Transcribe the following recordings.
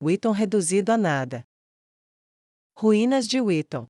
Wheaton reduzido a nada. Ruínas de Wheaton.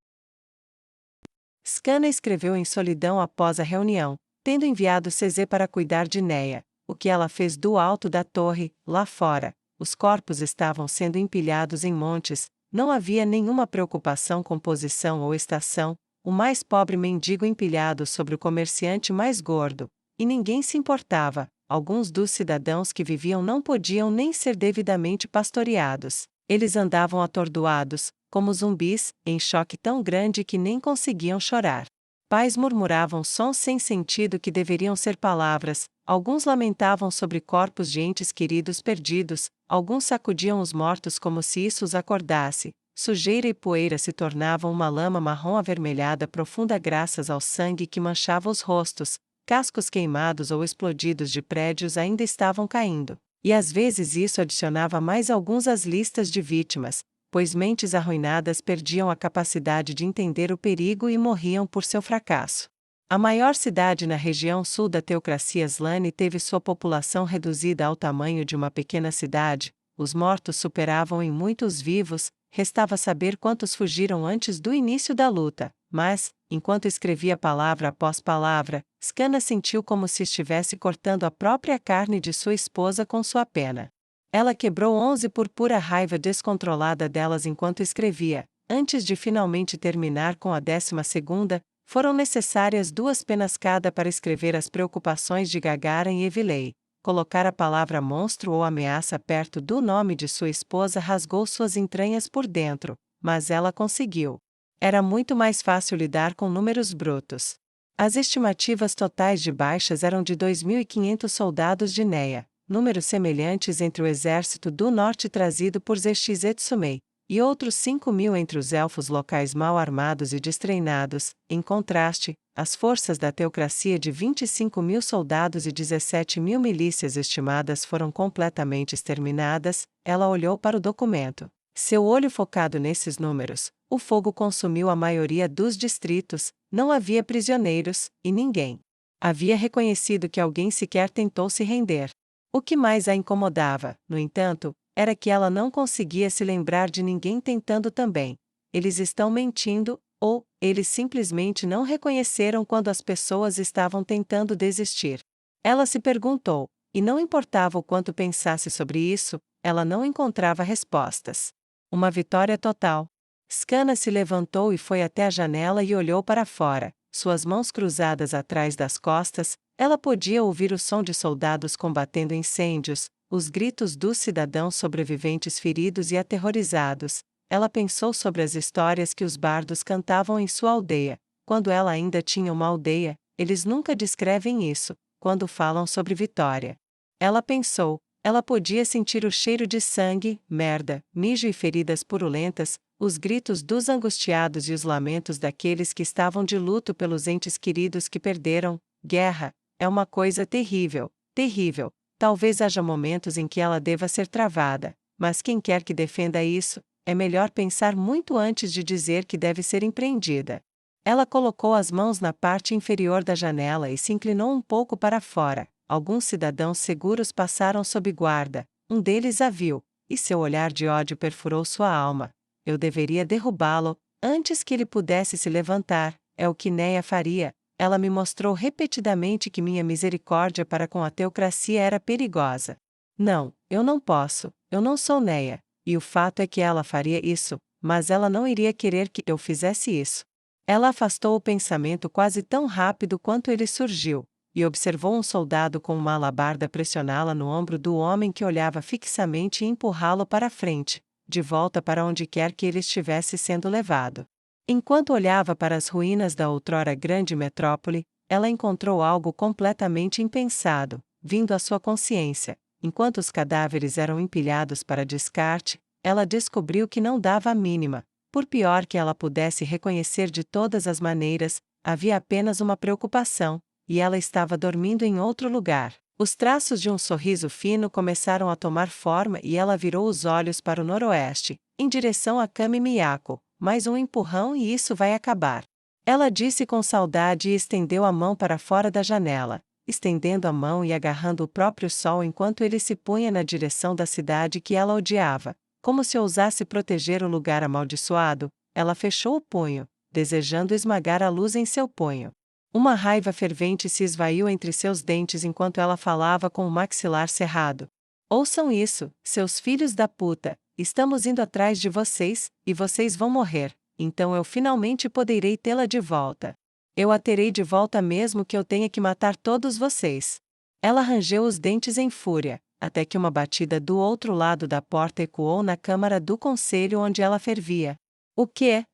Scanna escreveu em solidão após a reunião, tendo enviado CZ para cuidar de Neia. O que ela fez do alto da torre, lá fora. Os corpos estavam sendo empilhados em montes, não havia nenhuma preocupação com posição ou estação, o mais pobre mendigo empilhado sobre o comerciante mais gordo, e ninguém se importava. Alguns dos cidadãos que viviam não podiam nem ser devidamente pastoreados. Eles andavam atordoados, como zumbis, em choque tão grande que nem conseguiam chorar. Pais murmuravam sons sem sentido que deveriam ser palavras, alguns lamentavam sobre corpos de entes queridos perdidos, alguns sacudiam os mortos como se isso os acordasse. Sujeira e poeira se tornavam uma lama marrom avermelhada profunda graças ao sangue que manchava os rostos, cascos queimados ou explodidos de prédios ainda estavam caindo. E às vezes isso adicionava mais alguns às listas de vítimas, pois mentes arruinadas perdiam a capacidade de entender o perigo e morriam por seu fracasso. A maior cidade na região sul da teocracia Slane teve sua população reduzida ao tamanho de uma pequena cidade, os mortos superavam em muito os vivos, restava saber quantos fugiram antes do início da luta, mas, enquanto escrevia palavra após palavra, Scanna sentiu como se estivesse cortando a própria carne de sua esposa com sua pena. Ela quebrou 11 por pura raiva descontrolada delas enquanto escrevia. Antes de finalmente terminar com a 12ª, foram necessárias 2 penas cada para escrever as preocupações de Gagarin e Evilei. Colocar a palavra monstro ou ameaça perto do nome de sua esposa rasgou suas entranhas por dentro, mas ela conseguiu. Era muito mais fácil lidar com números brutos. As estimativas totais de baixas eram de 2.500 soldados de Neia, números semelhantes entre o exército do norte trazido por Zexi-Zetsumei, e outros 5.000 entre os elfos locais mal armados e destreinados. Em contraste, as forças da teocracia de 25.000 soldados e 17.000 milícias estimadas foram completamente exterminadas. Ela olhou para o documento. Seu olho focado nesses números, o fogo consumiu a maioria dos distritos, não havia prisioneiros, e ninguém havia reconhecido que alguém sequer tentou se render. O que mais a incomodava, no entanto, era que ela não conseguia se lembrar de ninguém tentando também. Eles estão mentindo, ou eles simplesmente não reconheceram quando as pessoas estavam tentando desistir. Ela se perguntou, e não importava o quanto pensasse sobre isso, ela não encontrava respostas. Uma vitória total. Scanna se levantou e foi até a janela e olhou para fora, suas mãos cruzadas atrás das costas. Ela podia ouvir o som de soldados combatendo incêndios, os gritos dos cidadãos sobreviventes feridos e aterrorizados. Ela pensou sobre as histórias que os bardos cantavam em sua aldeia. Quando ela ainda tinha uma aldeia, eles nunca descrevem isso, quando falam sobre vitória. Ela pensou, ela podia sentir o cheiro de sangue, merda, mijo e feridas purulentas, os gritos dos angustiados e os lamentos daqueles que estavam de luto pelos entes queridos que perderam. Guerra é uma coisa terrível, terrível. Talvez haja momentos em que ela deva ser travada, mas quem quer que defenda isso, é melhor pensar muito antes de dizer que deve ser empreendida. Ela colocou as mãos na parte inferior da janela e se inclinou um pouco para fora. Alguns cidadãos seguros passaram sob guarda, um deles a viu, e seu olhar de ódio perfurou sua alma. Eu deveria derrubá-lo, antes que ele pudesse se levantar, é o que Neia faria. Ela me mostrou repetidamente que minha misericórdia para com a teocracia era perigosa. Não, eu não posso, eu não sou Neia, e o fato é que ela faria isso, mas ela não iria querer que eu fizesse isso. Ela afastou o pensamento quase tão rápido quanto ele surgiu, e observou um soldado com uma alabarda pressioná-la no ombro do homem que olhava fixamente e empurrá-lo para frente, de volta para onde quer que ele estivesse sendo levado. Enquanto olhava para as ruínas da outrora grande metrópole, ela encontrou algo completamente impensado, vindo à sua consciência. Enquanto os cadáveres eram empilhados para descarte, ela descobriu que não dava a mínima. Por pior que ela pudesse reconhecer de todas as maneiras, havia apenas uma preocupação, e ela estava dormindo em outro lugar. Os traços de um sorriso fino começaram a tomar forma e ela virou os olhos para o noroeste, em direção a Kami Miyako. Mais um empurrão e isso vai acabar. Ela disse com saudade e estendeu a mão para fora da janela, estendendo a mão e agarrando o próprio sol enquanto ele se punha na direção da cidade que ela odiava. Como se ousasse proteger o lugar amaldiçoado, ela fechou o punho, desejando esmagar a luz em seu punho. Uma raiva fervente se esvaiu entre seus dentes enquanto ela falava com o maxilar cerrado. Ouçam isso, seus filhos da puta, estamos indo atrás de vocês, e vocês vão morrer, então eu finalmente poderei tê-la de volta. Eu a terei de volta mesmo que eu tenha que matar todos vocês. Ela rangeu os dentes em fúria, até que uma batida do outro lado da porta ecoou na câmara do conselho onde ela fervia. O quê?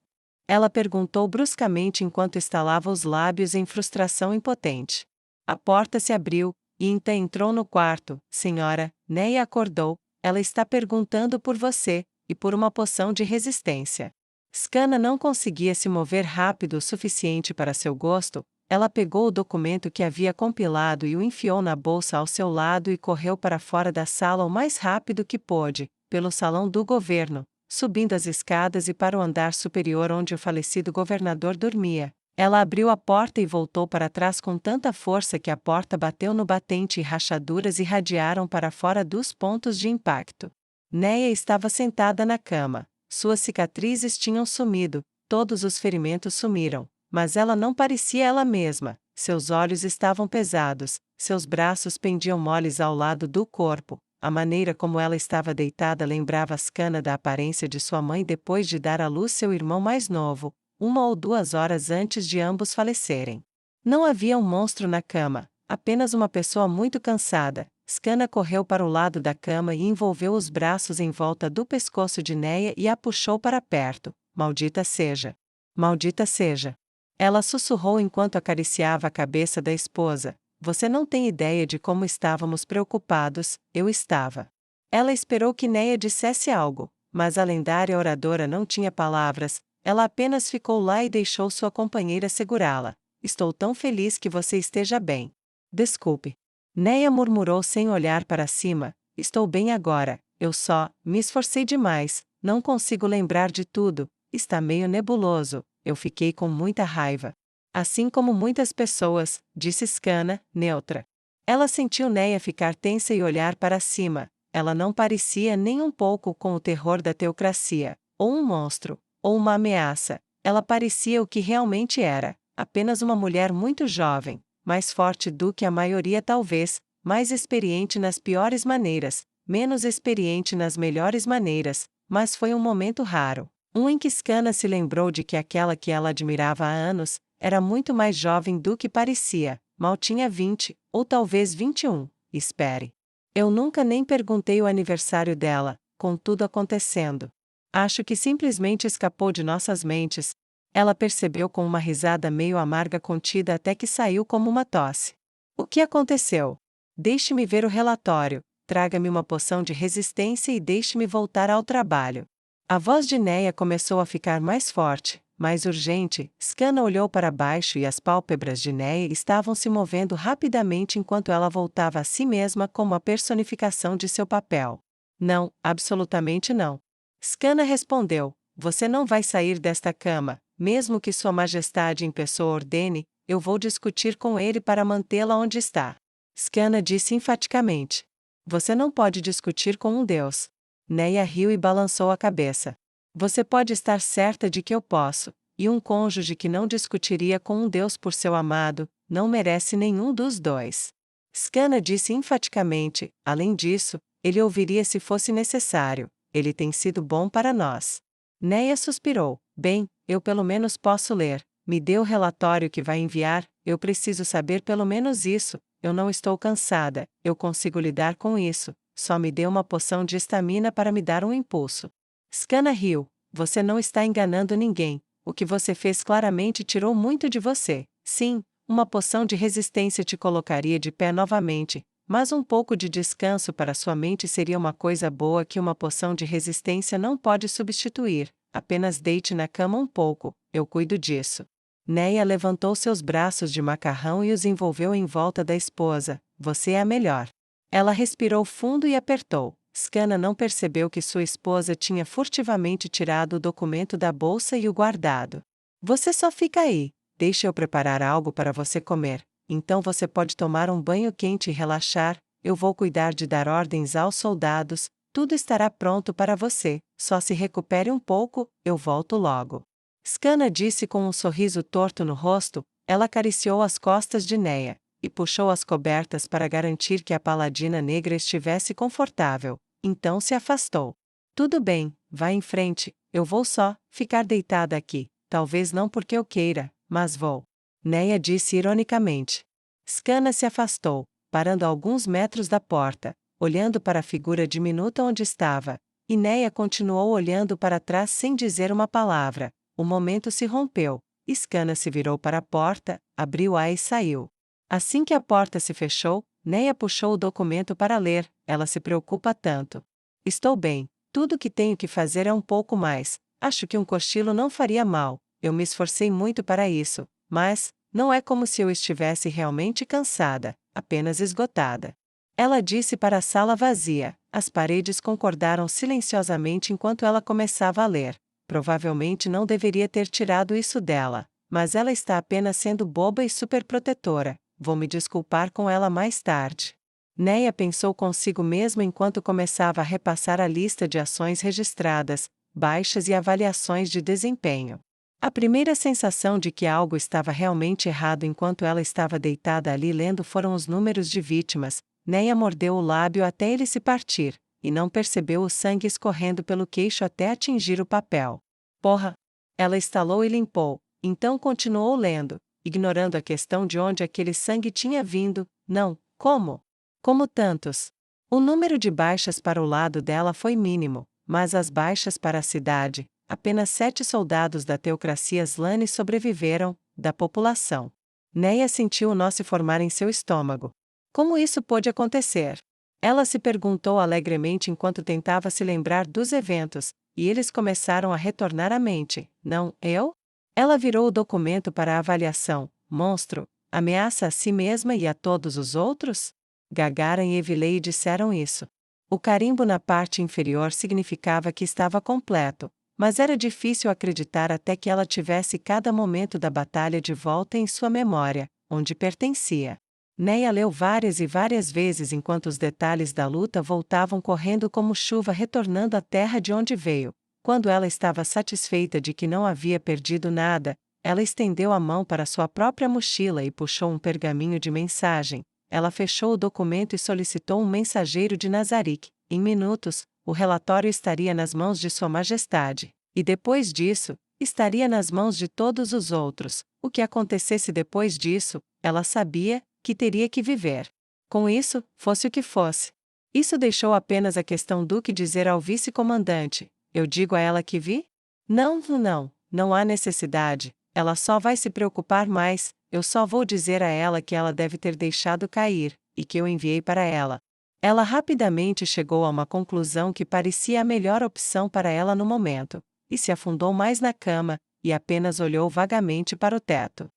Ela perguntou bruscamente enquanto estalava os lábios em frustração impotente. A porta se abriu, e Inta entrou no quarto. Senhora, Neia acordou, ela está perguntando por você, e por uma poção de resistência. Skana não conseguia se mover rápido o suficiente para seu gosto. Ela pegou o documento que havia compilado e o enfiou na bolsa ao seu lado e correu para fora da sala o mais rápido que pôde, pelo salão do governo, subindo as escadas e para o andar superior onde o falecido governador dormia. Ela abriu a porta e voltou para trás com tanta força que a porta bateu no batente e rachaduras irradiaram para fora dos pontos de impacto. Neia estava sentada na cama. Suas cicatrizes tinham sumido, todos os ferimentos sumiram, mas ela não parecia ela mesma. Seus olhos estavam pesados, seus braços pendiam moles ao lado do corpo. A maneira como ela estava deitada lembrava Skana da aparência de sua mãe depois de dar à luz seu irmão mais novo, 1 ou 2 horas antes de ambos falecerem. Não havia um monstro na cama, apenas uma pessoa muito cansada. Skana correu para o lado da cama e envolveu os braços em volta do pescoço de Neia e a puxou para perto. Maldita seja! Maldita seja! Ela sussurrou enquanto acariciava a cabeça da esposa. Você não tem ideia de como estávamos preocupados, eu estava. Ela esperou que Neia dissesse algo, mas a lendária oradora não tinha palavras, ela apenas ficou lá e deixou sua companheira segurá-la. Estou tão feliz que você esteja bem. Desculpe. Neia murmurou sem olhar para cima, estou bem agora, eu só me esforcei demais, não consigo lembrar de tudo, está meio nebuloso, eu fiquei com muita raiva. Assim como muitas pessoas, disse Skana, neutra. Ela sentiu Neia ficar tensa e olhar para cima, ela não parecia nem um pouco com o terror da teocracia, ou um monstro, ou uma ameaça, ela parecia o que realmente era, apenas uma mulher muito jovem, mais forte do que a maioria talvez, mais experiente nas piores maneiras, menos experiente nas melhores maneiras, mas foi um momento raro, um em que Skana se lembrou de que aquela que ela admirava há anos, era muito mais jovem do que parecia, mal tinha 20, ou talvez 21, espere. Eu nunca nem perguntei o aniversário dela, com tudo acontecendo. Acho que simplesmente escapou de nossas mentes. Ela percebeu com uma risada meio amarga contida até que saiu como uma tosse. O que aconteceu? Deixe-me ver o relatório, traga-me uma poção de resistência e deixe-me voltar ao trabalho. A voz de Neia começou a ficar mais forte, mais urgente. Skana olhou para baixo e as pálpebras de Neia estavam se movendo rapidamente enquanto ela voltava a si mesma como a personificação de seu papel. Não, absolutamente não. Skana respondeu, você não vai sair desta cama. Mesmo que Sua Majestade em pessoa ordene, eu vou discutir com ele para mantê-la onde está. Skana disse enfaticamente. Você não pode discutir com um deus. Neia riu e balançou a cabeça. Você pode estar certa de que eu posso, e um cônjuge que não discutiria com um deus por seu amado, não merece nenhum dos dois. Skana disse enfaticamente, além disso, ele ouviria se fosse necessário, ele tem sido bom para nós. Neia suspirou, bem, eu pelo menos posso ler, me dê o relatório que vai enviar, eu preciso saber pelo menos isso, eu não estou cansada, eu consigo lidar com isso, só me dê uma poção de estamina para me dar um impulso. Skana riu, você não está enganando ninguém, o que você fez claramente tirou muito de você, sim, uma poção de resistência te colocaria de pé novamente, mas um pouco de descanso para sua mente seria uma coisa boa que uma poção de resistência não pode substituir. Apenas deite na cama um pouco, eu cuido disso. Neia levantou seus braços de macarrão e os envolveu em volta da esposa. Você é a melhor. Ela respirou fundo e apertou. Skana não percebeu que sua esposa tinha furtivamente tirado o documento da bolsa e o guardado. Você só fica aí, deixe eu preparar algo para você comer. Então você pode tomar um banho quente e relaxar, eu vou cuidar de dar ordens aos soldados, tudo estará pronto para você, só se recupere um pouco, eu volto logo. Scanna disse com um sorriso torto no rosto. Ela acariciou as costas de Neia e puxou as cobertas para garantir que a paladina negra estivesse confortável, então se afastou. Tudo bem, vá em frente, eu vou só ficar deitada aqui, talvez não porque eu queira, mas vou. Neia disse ironicamente. Scanna se afastou, parando a alguns metros da porta, olhando para a figura diminuta onde estava, e Neia continuou olhando para trás sem dizer uma palavra. O momento se rompeu. Scanna se virou para a porta, abriu-a e saiu. Assim que a porta se fechou, Neia puxou o documento para ler. Ela se preocupa tanto. Estou bem, tudo o que tenho que fazer é um pouco mais. Acho que um cochilo não faria mal, eu me esforcei muito para isso, mas não é como se eu estivesse realmente cansada, apenas esgotada. Ela disse para a sala vazia. As paredes concordaram silenciosamente enquanto ela começava a ler. Provavelmente não deveria ter tirado isso dela, mas ela está apenas sendo boba e superprotetora. Vou me desculpar com ela mais tarde. Neia pensou consigo mesma enquanto começava a repassar a lista de ações registradas, baixas e avaliações de desempenho. A primeira sensação de que algo estava realmente errado enquanto ela estava deitada ali lendo foram os números de vítimas. Neia mordeu o lábio até ele se partir, e não percebeu o sangue escorrendo pelo queixo até atingir o papel. Porra! Ela estalou e limpou, então continuou lendo, ignorando a questão de onde aquele sangue tinha vindo. Não, como? Como tantos. O número de baixas para o lado dela foi mínimo, mas as baixas para a cidade, apenas 7 soldados da teocracia Slane sobreviveram, da população. Neia sentiu o nó se formar em seu estômago. Como isso pôde acontecer? Ela se perguntou alegremente enquanto tentava se lembrar dos eventos, e eles começaram a retornar à mente. Não, eu? Ela virou o documento para a avaliação. Monstro, ameaça a si mesma e a todos os outros? Gagarin e Evilei disseram isso. O carimbo na parte inferior significava que estava completo, mas era difícil acreditar até que ela tivesse cada momento da batalha de volta em sua memória, onde pertencia. Neia leu várias e várias vezes enquanto os detalhes da luta voltavam correndo como chuva retornando à terra de onde veio. Quando ela estava satisfeita de que não havia perdido nada, ela estendeu a mão para sua própria mochila e puxou um pergaminho de mensagem. Ela fechou o documento e solicitou um mensageiro de Nazarick. Em minutos, o relatório estaria nas mãos de Sua Majestade. E depois disso, estaria nas mãos de todos os outros. O que acontecesse depois disso, ela sabia que teria que viver. Com isso, fosse o que fosse. Isso deixou apenas a questão do que dizer ao vice-comandante. Eu digo a ela que vi? Não há necessidade. Ela só vai se preocupar mais. Eu só vou dizer a ela que ela deve ter deixado cair, e que eu enviei para ela. Ela rapidamente chegou a uma conclusão que parecia a melhor opção para ela no momento, e se afundou mais na cama, e apenas olhou vagamente para o teto.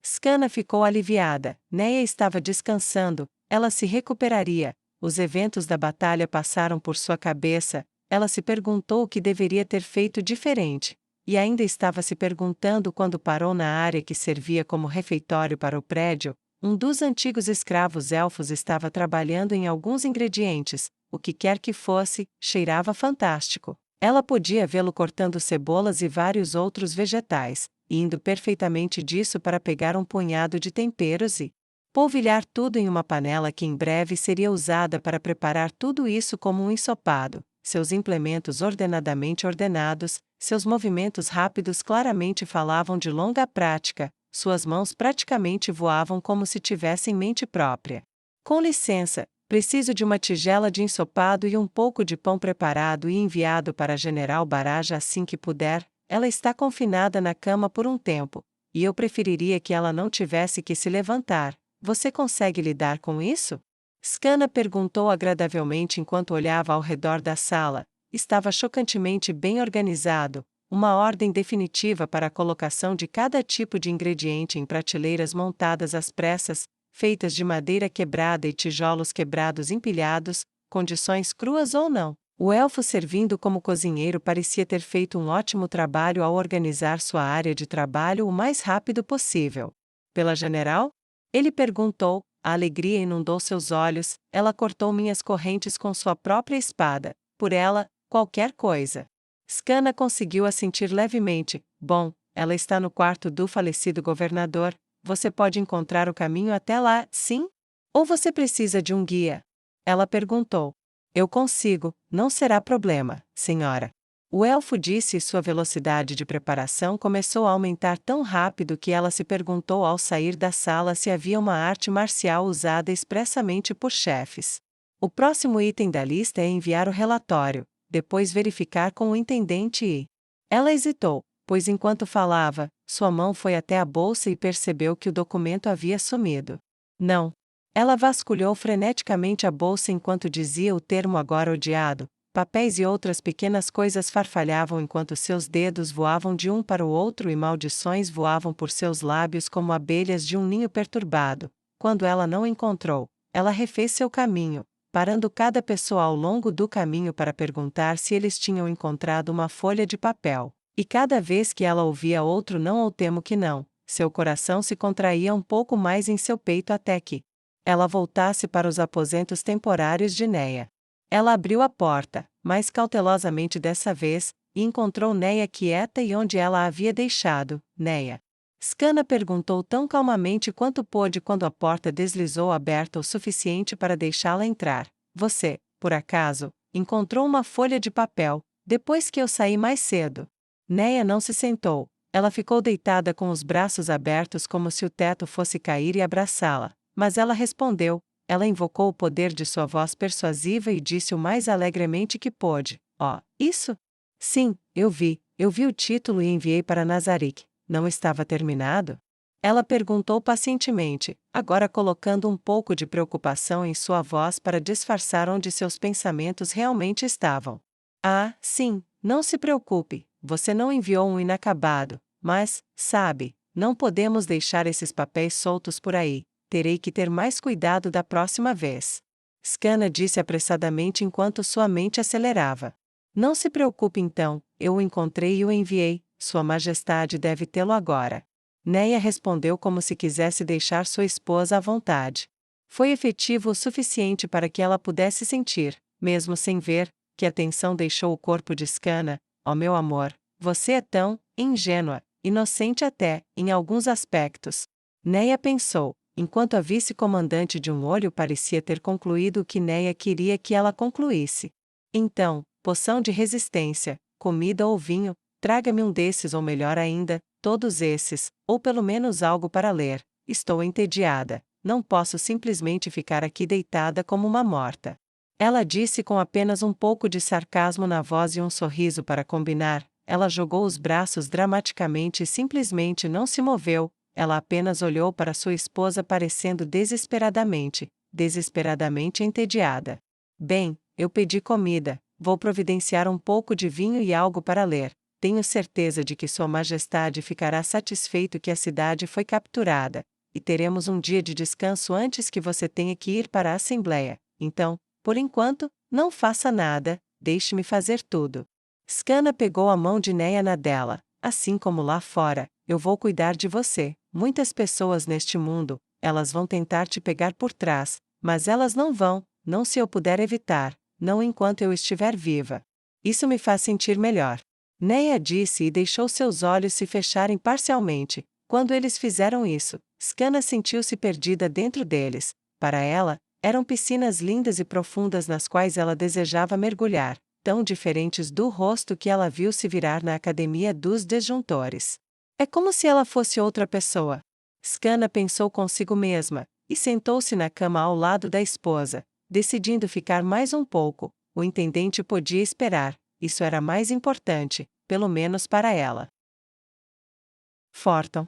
Scanna ficou aliviada. Neia estava descansando, ela se recuperaria. Os eventos da batalha passaram por sua cabeça, ela se perguntou o que deveria ter feito diferente. E ainda estava se perguntando quando parou na área que servia como refeitório para o prédio. Um dos antigos escravos elfos estava trabalhando em alguns ingredientes, o que quer que fosse, cheirava fantástico. Ela podia vê-lo cortando cebolas e vários outros vegetais, e indo perfeitamente disso para pegar um punhado de temperos e polvilhar tudo em uma panela que em breve seria usada para preparar tudo isso como um ensopado. Seus implementos ordenadamente ordenados, seus movimentos rápidos claramente falavam de longa prática, suas mãos praticamente voavam como se tivessem mente própria. Com licença, preciso de uma tigela de ensopado e um pouco de pão preparado e enviado para General Baraja assim que puder. Ela está confinada na cama por um tempo, e eu preferiria que ela não tivesse que se levantar. Você consegue lidar com isso? Scanna perguntou agradavelmente enquanto olhava ao redor da sala. Estava chocantemente bem organizado, uma ordem definitiva para a colocação de cada tipo de ingrediente em prateleiras montadas às pressas, feitas de madeira quebrada e tijolos quebrados empilhados, condições cruas ou não. O elfo servindo como cozinheiro parecia ter feito um ótimo trabalho ao organizar sua área de trabalho o mais rápido possível. Pela general? Ele perguntou, A alegria inundou seus olhos, ela cortou minhas correntes com sua própria espada. Por ela, qualquer coisa. Scanna conseguiu assentir levemente. Bom, ela está no quarto do falecido governador. Você pode encontrar o caminho até lá, sim? Ou você precisa de um guia? Ela perguntou. Eu consigo, não será problema, senhora. O elfo disse e sua velocidade de preparação começou a aumentar tão rápido que ela se perguntou ao sair da sala se havia uma arte marcial usada expressamente por chefes. O próximo item da lista é enviar o relatório, depois verificar com o intendente e... Ela hesitou, pois enquanto falava, sua mão foi até a bolsa e percebeu que o documento havia sumido. Não. Ela vasculhou freneticamente a bolsa enquanto dizia o termo agora odiado. Papéis e outras pequenas coisas farfalhavam enquanto seus dedos voavam de um para o outro e maldições voavam por seus lábios como abelhas de um ninho perturbado. Quando ela não encontrou, ela refez seu caminho, parando cada pessoa ao longo do caminho para perguntar se eles tinham encontrado uma folha de papel. E cada vez que ela ouvia outro não ou temo que não, seu coração se contraía um pouco mais em seu peito até que ela voltasse para os aposentos temporários de Neia. Ela abriu a porta, mais cautelosamente dessa vez, e encontrou Neia quieta e onde ela a havia deixado. Neia. Scanna perguntou tão calmamente quanto pôde quando a porta deslizou aberta o suficiente para deixá-la entrar. Você, por acaso, encontrou uma folha de papel, depois que eu saí mais cedo? Neia não se sentou. Ela ficou deitada com os braços abertos como se o teto fosse cair e abraçá-la. Mas ela respondeu. Ela invocou o poder de sua voz persuasiva e disse o mais alegremente que pôde. Isso? Sim, eu vi o título e enviei para Nazarick. Não estava terminado? Ela perguntou pacientemente, agora colocando um pouco de preocupação em sua voz para disfarçar onde seus pensamentos realmente estavam. Ah, sim, não se preocupe, você não enviou um inacabado, mas, sabe, não podemos deixar esses papéis soltos por aí. Terei que ter mais cuidado da próxima vez. Scanna disse apressadamente enquanto sua mente acelerava. Não se preocupe então, eu o encontrei e o enviei, Sua Majestade deve tê-lo agora. Neia respondeu como se quisesse deixar sua esposa à vontade. Foi efetivo o suficiente para que ela pudesse sentir, mesmo sem ver, que a tensão deixou o corpo de Scanna. Oh meu amor, você é tão ingênua, inocente até, em alguns aspectos. Neia pensou. Enquanto a vice-comandante de um olho parecia ter concluído o que Neia queria que ela concluísse. Então, poção de resistência, comida ou vinho, traga-me um desses ou melhor ainda, todos esses, ou pelo menos algo para ler. Estou entediada, não posso simplesmente ficar aqui deitada como uma morta. Ela disse com apenas um pouco de sarcasmo na voz e um sorriso para combinar. Ela jogou os braços dramaticamente e simplesmente não se moveu. Ela apenas olhou para sua esposa parecendo desesperadamente entediada. Bem, eu pedi comida, vou providenciar um pouco de vinho e algo para ler. Tenho certeza de que Sua Majestade ficará satisfeito que a cidade foi capturada, e teremos um dia de descanso antes que você tenha que ir para a Assembleia. Então, por enquanto, não faça nada, deixe-me fazer tudo. Scanna pegou a mão de Neia na dela. Assim como lá fora, eu vou cuidar de você. Muitas pessoas neste mundo, elas vão tentar te pegar por trás, mas elas não vão, não se eu puder evitar, não enquanto eu estiver viva. Isso me faz sentir melhor. Neia disse e deixou seus olhos se fecharem parcialmente. Quando eles fizeram isso, Scanna sentiu-se perdida dentro deles. Para ela, eram piscinas lindas e profundas nas quais ela desejava mergulhar, tão diferentes do rosto que ela viu se virar na Academia dos Desjuntores. É como se ela fosse outra pessoa. Scanna pensou consigo mesma, e sentou-se na cama ao lado da esposa, decidindo ficar mais um pouco. O intendente podia esperar, isso era mais importante, pelo menos para ela. Forton.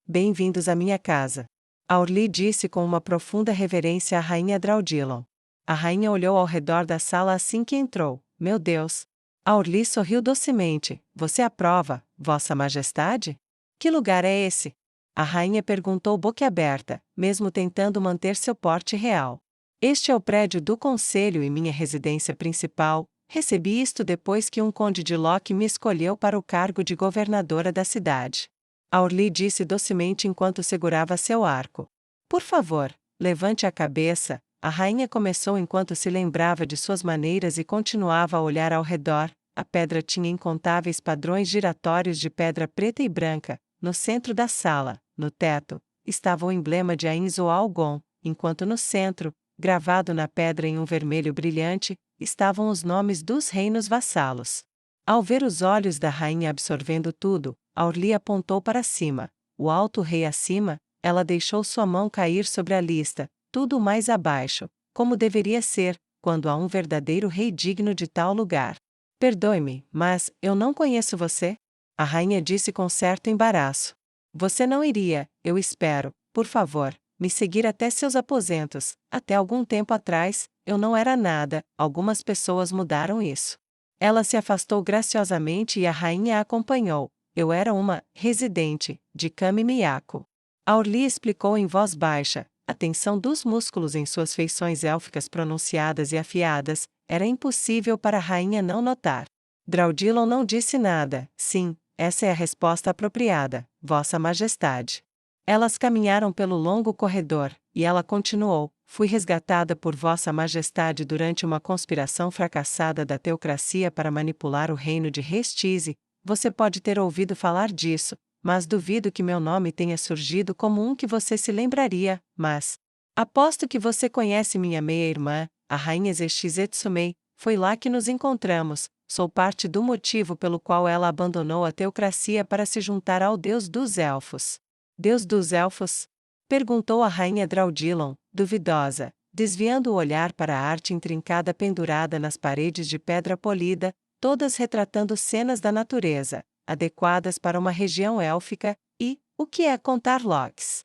Bem-vindos à minha casa. Aurli disse com uma profunda reverência à rainha Draudilon. A rainha olhou ao redor da sala assim que entrou. Meu Deus! Aurli sorriu docemente. Você aprova, Vossa Majestade? Que lugar é esse? A rainha perguntou boquiaberta, mesmo tentando manter seu porte real. Este é o prédio do conselho e minha residência principal. Recebi isto depois que um conde de Locke me escolheu para o cargo de governadora da cidade. Aurli disse docemente enquanto segurava seu arco. Por favor, levante a cabeça, a rainha começou enquanto se lembrava de suas maneiras e continuava a olhar ao redor. A pedra tinha incontáveis padrões giratórios de pedra preta e branca. No centro da sala, no teto, estava o emblema de Ainz ou Algon, enquanto no centro, gravado na pedra em um vermelho brilhante, estavam os nomes dos reinos vassalos. Ao ver os olhos da rainha absorvendo tudo, Aurli apontou para cima. O alto rei acima, ela deixou sua mão cair sobre a lista, tudo mais abaixo, como deveria ser, quando há um verdadeiro rei digno de tal lugar. Perdoe-me, mas eu não conheço você? A rainha disse com certo embaraço. Você não iria, eu espero, por favor, me seguir até seus aposentos. Até algum tempo atrás, eu não era nada, algumas pessoas mudaram isso. Ela se afastou graciosamente e a rainha a acompanhou. Eu era uma residente de Kami Miyako. Aurli explicou em voz baixa. A tensão dos músculos em suas feições élficas pronunciadas e afiadas, era impossível para a rainha não notar. Draudilon não disse nada. Sim, essa é a resposta apropriada, Vossa Majestade. Elas caminharam pelo longo corredor, e ela continuou: fui resgatada por Vossa Majestade durante uma conspiração fracassada da teocracia para manipular o reino de Restize. Você pode ter ouvido falar disso, mas duvido que meu nome tenha surgido como um que você se lembraria, mas... Aposto que você conhece minha meia-irmã, a rainha Zexizetsumei, foi lá que nos encontramos, sou parte do motivo pelo qual ela abandonou a teocracia para se juntar ao Deus dos Elfos. Deus dos Elfos? Perguntou a rainha Draudilon, duvidosa, desviando o olhar para a arte intrincada pendurada nas paredes de pedra polida, todas retratando cenas da natureza, adequadas para uma região élfica, e, o que é contar Lox?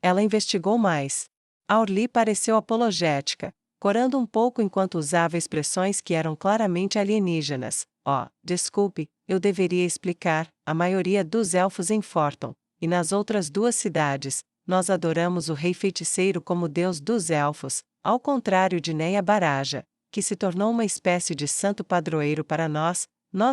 Ela investigou mais. Aurli pareceu apologética, corando um pouco enquanto usava expressões que eram claramente alienígenas. Desculpe, eu deveria explicar, a maioria dos elfos em Forton, e nas outras duas cidades, nós adoramos o rei feiticeiro como deus dos elfos, ao contrário de Neia Baraja, que se tornou uma espécie de santo padroeiro para nós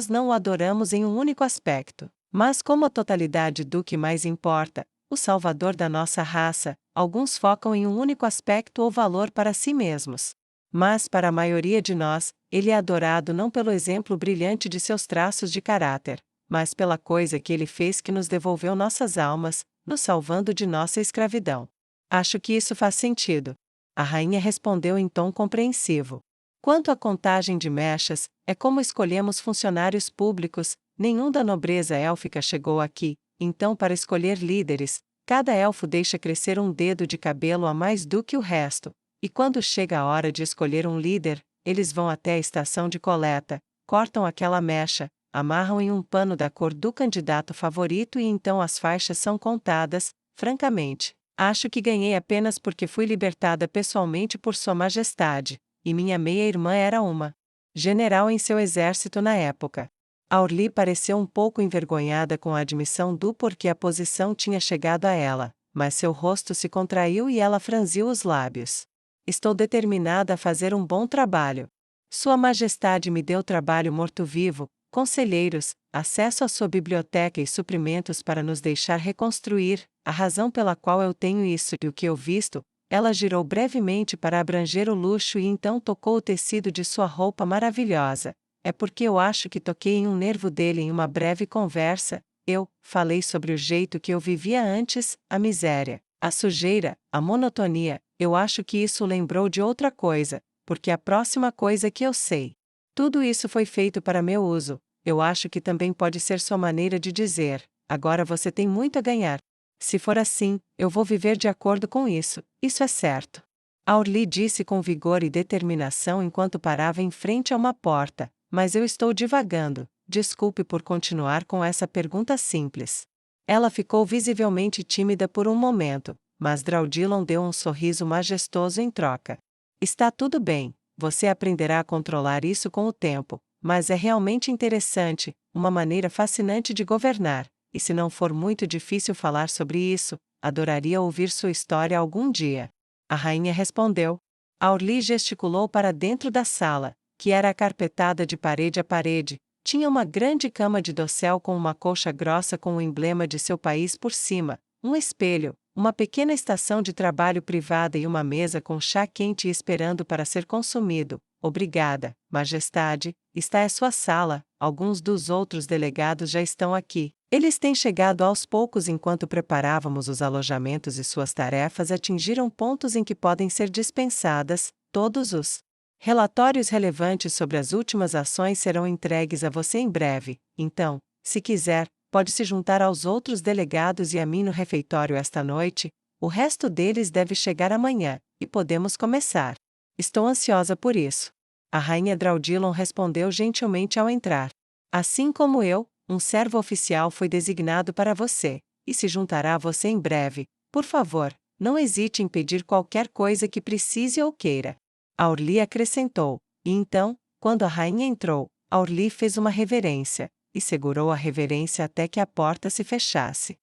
não o adoramos em um único aspecto, mas como a totalidade do que mais importa, o salvador da nossa raça, alguns focam em um único aspecto ou valor para si mesmos. Mas para a maioria de nós, ele é adorado não pelo exemplo brilhante de seus traços de caráter, mas pela coisa que ele fez que nos devolveu nossas almas, nos salvando de nossa escravidão. Acho que isso faz sentido. A rainha respondeu em tom compreensivo. Quanto à contagem de mechas, é como escolhemos funcionários públicos, nenhum da nobreza élfica chegou aqui, então para escolher líderes, cada elfo deixa crescer um dedo de cabelo a mais do que o resto, e quando chega a hora de escolher um líder, eles vão até a estação de coleta, cortam aquela mecha, amarram em um pano da cor do candidato favorito e então as faixas são contadas. Francamente, acho que ganhei apenas porque fui libertada pessoalmente por Sua Majestade, e minha meia-irmã era uma general em seu exército na época. Aurli pareceu um pouco envergonhada com a admissão do porquê a posição tinha chegado a ela, mas seu rosto se contraiu e ela franziu os lábios. Estou determinada a fazer um bom trabalho. Sua Majestade me deu trabalho morto-vivo, conselheiros, acesso à sua biblioteca e suprimentos para nos deixar reconstruir, a razão pela qual eu tenho isso e o que eu visto. Ela girou brevemente para abranger o luxo e então tocou o tecido de sua roupa maravilhosa. É porque eu acho que toquei em um nervo dele em uma breve conversa. Eu falei sobre o jeito que eu vivia antes, a miséria, a sujeira, a monotonia. Eu acho que isso lembrou de outra coisa, porque a próxima coisa que eu sei. Tudo isso foi feito para meu uso. Eu acho que também pode ser sua maneira de dizer: agora você tem muito a ganhar. Se for assim, eu vou viver de acordo com isso, isso é certo. Aurli disse com vigor e determinação enquanto parava em frente a uma porta. Mas eu estou divagando, desculpe por continuar com essa pergunta simples. Ela ficou visivelmente tímida por um momento, mas Draudilon deu um sorriso majestoso em troca. Está tudo bem, você aprenderá a controlar isso com o tempo, mas é realmente interessante, uma maneira fascinante de governar, e se não for muito difícil falar sobre isso, adoraria ouvir sua história algum dia. A rainha respondeu. Aurli gesticulou para dentro da sala, que era acarpetada de parede a parede, tinha uma grande cama de dossel com uma colcha grossa com o emblema de seu país por cima, um espelho, Uma pequena estação de trabalho privada e uma mesa com chá quente esperando para ser consumido. Obrigada, Majestade, está à sua sala, alguns dos outros delegados já estão aqui. Eles têm chegado aos poucos enquanto preparávamos os alojamentos e suas tarefas atingiram pontos em que podem ser dispensadas. Todos os relatórios relevantes sobre as últimas ações serão entregues a você em breve, então, se quiser, pode se juntar aos outros delegados e a mim no refeitório esta noite. O resto deles deve chegar amanhã, e podemos começar. Estou ansiosa por isso. A rainha Draudilon respondeu gentilmente ao entrar. Assim como eu, um servo oficial foi designado para você, e se juntará a você em breve. Por favor, não hesite em pedir qualquer coisa que precise ou queira. Aurli acrescentou, e então, quando a rainha entrou, Aurli fez uma reverência, e segurou a reverência até que a porta se fechasse.